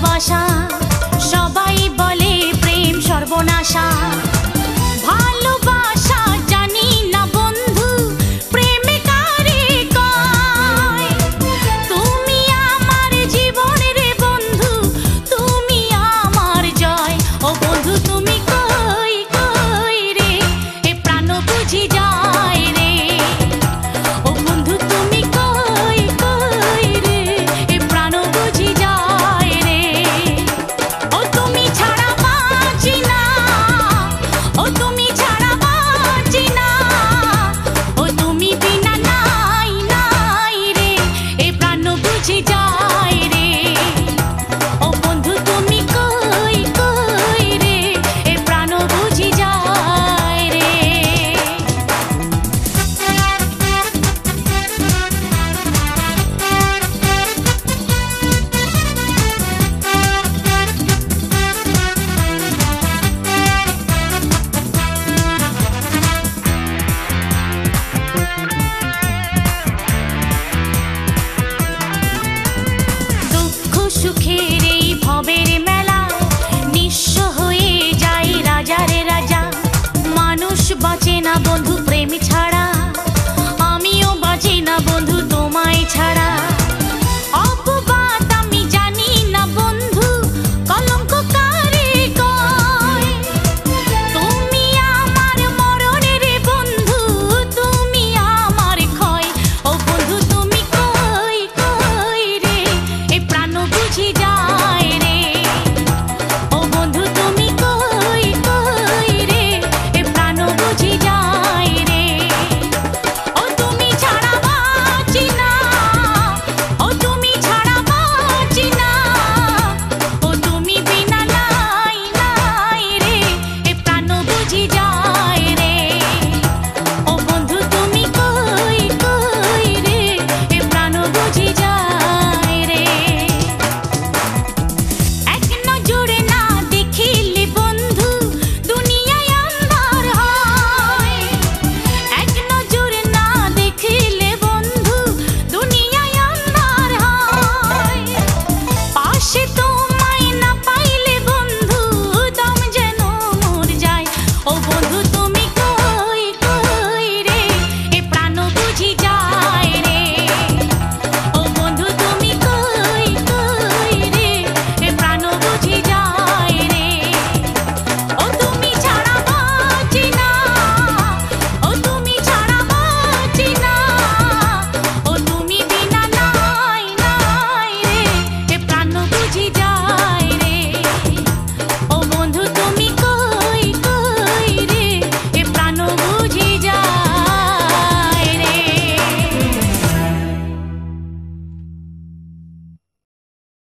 ভালোবাসা সবাই বলে প্রেম সর্বনাশা ভালোবাসা জানি না বন্ধু প্রেমে কারে কয় তুমি আমার জীবনের বন্ধু তুমি আমার জয় ও বন্ধু তুমি কই কই রে এ প্রাণ বুঝি যায় রে ও বন্ধু তুমি কই কই রে এ প্রাণ বুঝি যায় রে ও তুমি ছাড়া বাঁচি না ও তুমি ছাড়া বাঁচি না ও তুমি বিনা নাই নাই রে এ প্রাণ বুঝি যায় রে ও বন্ধু তুমি কই কই রে এ প্রাণ বুঝি যায় রে দুঃখ সুখের